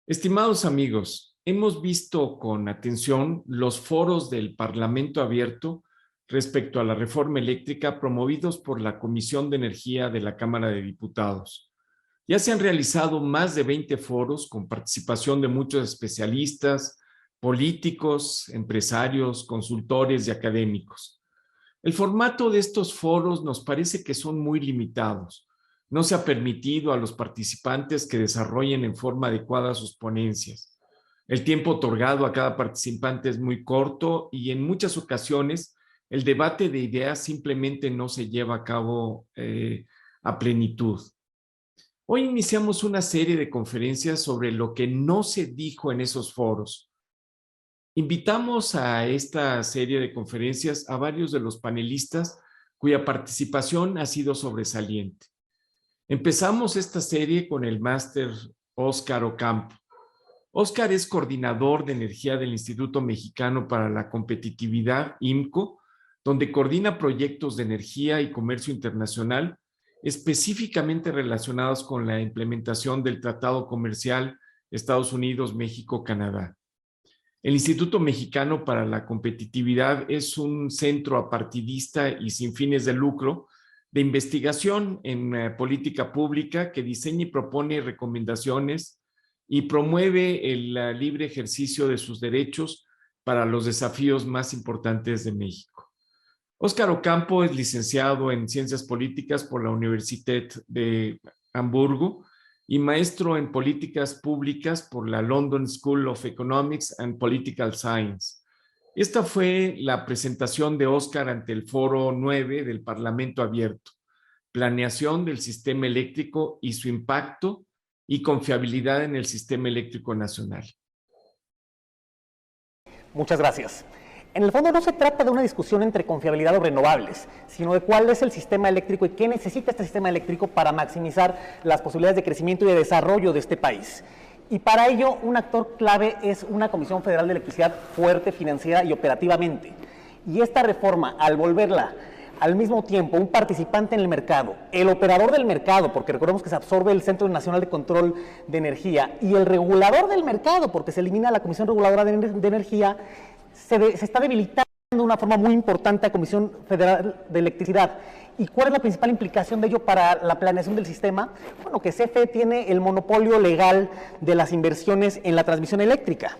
Estimados amigos, hemos visto con atención los foros del Parlamento Abierto respecto a la reforma eléctrica promovidos por la Comisión de Energía de la Cámara de Diputados. Ya se han realizado más de 20 foros con participación de muchos especialistas, políticos, empresarios, consultores y académicos. El formato de estos foros nos parece que son muy limitados. No se ha permitido a los participantes que desarrollen en forma adecuada sus ponencias. El tiempo otorgado a cada participante es muy corto y en muchas ocasiones el debate de ideas simplemente no se lleva a cabo a plenitud. Hoy iniciamos una serie de conferencias sobre lo que no se dijo en esos foros. Invitamos a esta serie de conferencias a varios de los panelistas cuya participación ha sido sobresaliente. Empezamos esta serie con el máster Óscar Ocampo. Óscar es coordinador de energía del Instituto Mexicano para la Competitividad, IMCO, donde coordina proyectos de energía y comercio internacional específicamente relacionados con la implementación del Tratado Comercial Estados Unidos-México-Canadá. El Instituto Mexicano para la Competitividad es un centro apartidista y sin fines de lucro de investigación en política pública que diseña y propone recomendaciones y promueve el libre ejercicio de sus derechos para los desafíos más importantes de México. Óscar Ocampo es licenciado en Ciencias Políticas por la Universitat de Hamburgo y maestro en Políticas Públicas por la London School of Economics and Political Science. Esta fue la presentación de Óscar ante el Foro 9 del Parlamento Abierto, Planeación del Sistema Eléctrico y su impacto y confiabilidad en el Sistema Eléctrico Nacional. Muchas gracias. En el fondo no se trata de una discusión entre confiabilidad o renovables, sino de cuál es el sistema eléctrico y qué necesita este sistema eléctrico para maximizar las posibilidades de crecimiento y de desarrollo de este país. Y para ello, un actor clave es una Comisión Federal de Electricidad fuerte financiera y operativamente. Y esta reforma, al volverla al mismo tiempo un participante en el mercado, el operador del mercado, porque recordemos que se absorbe el Centro Nacional de Control de Energía, y el regulador del mercado, porque se elimina la Comisión Reguladora de Energía, se está debilitando de una forma muy importante a Comisión Federal de Electricidad. ¿Y cuál es la principal implicación de ello para la planeación del sistema? Bueno, que CFE tiene el monopolio legal de las inversiones en la transmisión eléctrica.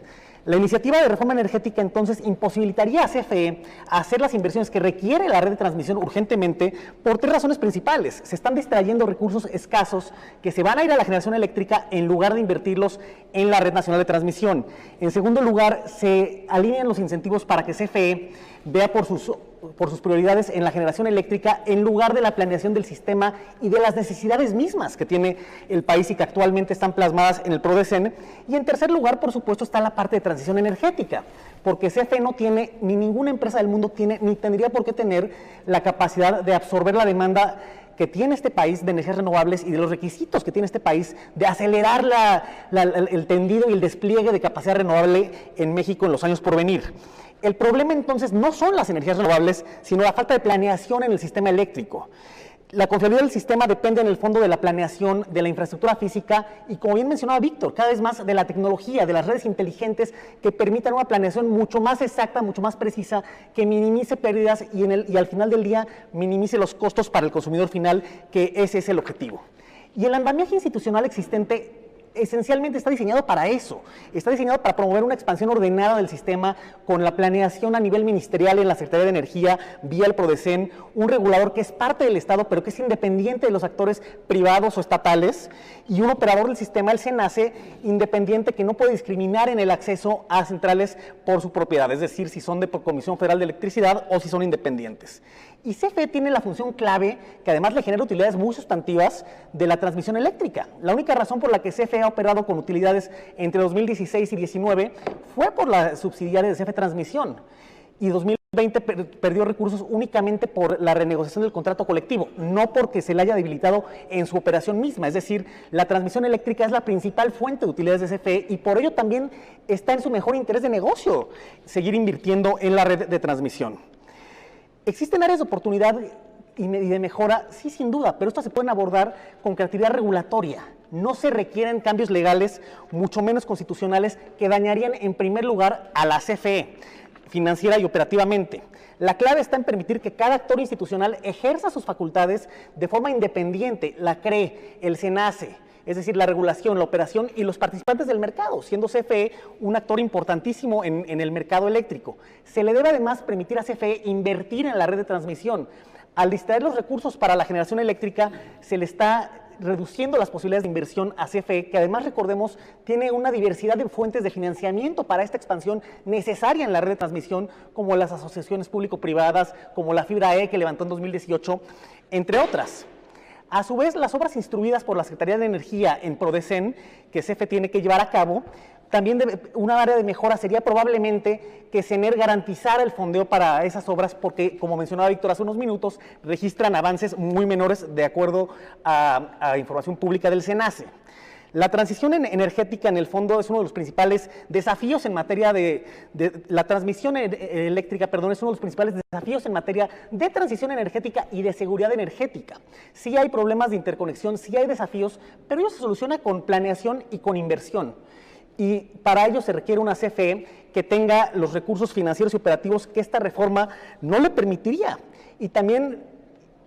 La iniciativa de reforma energética entonces imposibilitaría a CFE hacer las inversiones que requiere la red de transmisión urgentemente por tres razones principales. Se están distrayendo recursos escasos que se van a ir a la generación eléctrica en lugar de invertirlos en la red nacional de transmisión. En segundo lugar, se alinean los incentivos para que CFE vea por sus prioridades en la generación eléctrica en lugar de la planeación del sistema y de las necesidades mismas que tiene el país y que actualmente están plasmadas en el PRODECEN. Y en tercer lugar, por supuesto, está la parte de transición energética, porque CFE no tiene, ni ninguna empresa del mundo tiene, ni tendría por qué tener la capacidad de absorber la demanda que tiene este país de energías renovables y de los requisitos que tiene este país de acelerar el tendido y el despliegue de capacidad renovable en México en los años por venir. El problema entonces no son las energías renovables, sino la falta de planeación en el sistema eléctrico. La confiabilidad del sistema depende en el fondo de la planeación, de la infraestructura física y, como bien mencionaba Víctor, cada vez más de la tecnología, de las redes inteligentes que permitan una planeación mucho más exacta, mucho más precisa, que minimice pérdidas y al final del día minimice los costos para el consumidor final, que ese es el objetivo. Y el andamiaje institucional existente esencialmente está diseñado para eso, está diseñado para promover una expansión ordenada del sistema con la planeación a nivel ministerial en la Secretaría de Energía, vía el PRODECEN, un regulador que es parte del Estado, pero que es independiente de los actores privados o estatales, y un operador del sistema, el SENACE, independiente, que no puede discriminar en el acceso a centrales por su propiedad, es decir, si son de Comisión Federal de Electricidad o si son independientes. Y CFE tiene la función clave, que además le genera utilidades muy sustantivas, de la transmisión eléctrica. La única razón por la que CFE ha operado con utilidades entre 2016 y 2019 fue por la subsidiaria de CFE Transmisión. Y 2000 2020 perdió recursos únicamente por la renegociación del contrato colectivo, no porque se le haya debilitado en su operación misma. Es decir, la transmisión eléctrica es la principal fuente de utilidades de CFE y por ello también está en su mejor interés de negocio seguir invirtiendo en la red de transmisión. ¿Existen áreas de oportunidad y de mejora? Sí, sin duda, pero estas se pueden abordar con creatividad regulatoria. No se requieren cambios legales, mucho menos constitucionales, que dañarían en primer lugar a la CFE, financiera y operativamente. La clave está en permitir que cada actor institucional ejerza sus facultades de forma independiente, la CRE, el SENACE, es decir, la regulación, la operación y los participantes del mercado, siendo CFE un actor importantísimo en el mercado eléctrico. Se le debe además permitir a CFE invertir en la red de transmisión. Al distraer los recursos para la generación eléctrica, se le está reduciendo las posibilidades de inversión a CFE, que además, recordemos, tiene una diversidad de fuentes de financiamiento para esta expansión necesaria en la red de transmisión, como las asociaciones público-privadas, como la Fibra E que levantó en 2018, entre otras. A su vez, las obras instruidas por la Secretaría de Energía en PRODECEN, que CFE tiene que llevar a cabo, también una área de mejora sería probablemente que CENER garantizara el fondeo para esas obras porque, como mencionaba Víctor hace unos minutos, registran avances muy menores de acuerdo a información pública del SENACE. La transición energética, en el fondo, es uno de los principales desafíos en materia la transmisión eléctrica, perdón, es uno de los principales desafíos en materia de transición energética y de seguridad energética. Sí hay problemas de interconexión, sí hay desafíos, pero ello se soluciona con planeación y con inversión. Y para ello se requiere una CFE que tenga los recursos financieros y operativos que esta reforma no le permitiría. Y también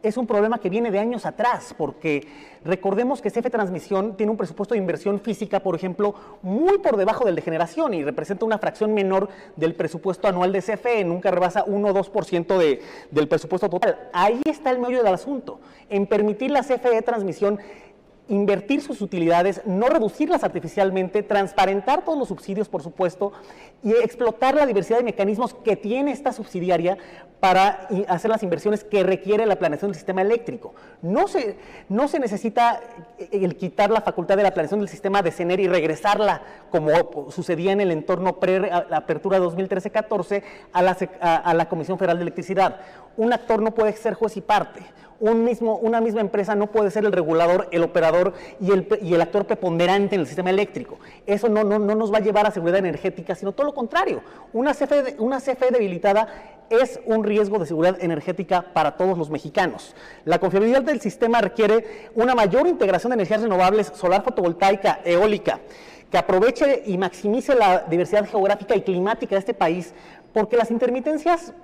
es un problema que viene de años atrás, porque recordemos que CFE Transmisión tiene un presupuesto de inversión física, por ejemplo, muy por debajo del de generación y representa una fracción menor del presupuesto anual de CFE, nunca rebasa 1 o 2% del presupuesto total. Ahí está el meollo del asunto, en permitir la CFE Transmisión invertir sus utilidades, no reducirlas artificialmente, transparentar todos los subsidios, por supuesto, y explotar la diversidad de mecanismos que tiene esta subsidiaria para hacer las inversiones que requiere la planeación del sistema eléctrico. No se necesita el quitar la facultad de la planeación del sistema de CENER y regresarla, como sucedía en el entorno pre-apertura 2013-14, a la Comisión Federal de Electricidad. Un actor no puede ser juez y parte. Una misma empresa no puede ser el regulador, el operador y el actor preponderante en el sistema eléctrico. Eso no nos va a llevar a seguridad energética, sino todo lo contrario. Una CFE debilitada es un riesgo de seguridad energética para todos los mexicanos. La confiabilidad del sistema requiere una mayor integración de energías renovables, solar, fotovoltaica, eólica, que aproveche y maximice la diversidad geográfica y climática de este país, porque las intermitencias,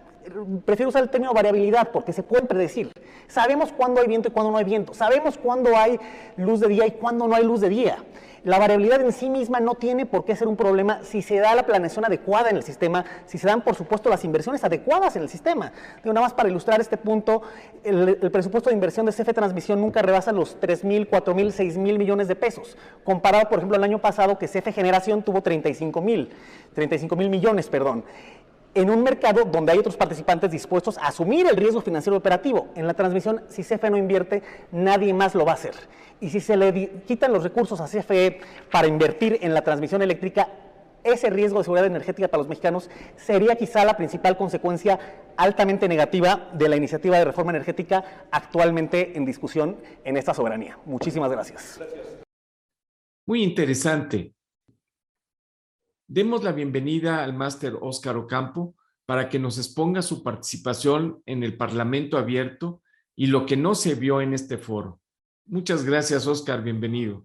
prefiero usar el término variabilidad porque se pueden predecir. Sabemos cuándo hay viento y cuándo no hay viento. Sabemos cuándo hay luz de día y cuándo no hay luz de día. La variabilidad en sí misma no tiene por qué ser un problema si se da la planeación adecuada en el sistema, si se dan, por supuesto, las inversiones adecuadas en el sistema. Nada más para ilustrar este punto, el presupuesto de inversión de CFE Transmisión nunca rebasa los 3,000, 4,000, 6,000 millones de pesos, comparado, por ejemplo, el año pasado que CFE Generación tuvo 35,000 millones, perdón. En un mercado donde hay otros participantes dispuestos a asumir el riesgo financiero operativo. En la transmisión, si CFE no invierte, nadie más lo va a hacer. Y si se le quitan los recursos a CFE para invertir en la transmisión eléctrica, ese riesgo de seguridad energética para los mexicanos sería quizá la principal consecuencia altamente negativa de la iniciativa de reforma energética actualmente en discusión en esta soberanía. Muchísimas gracias. Muy interesante. Demos la bienvenida al máster Óscar Ocampo para que nos exponga su participación en el Parlamento Abierto y lo que no se vio en este foro. Muchas gracias, Óscar. Bienvenido.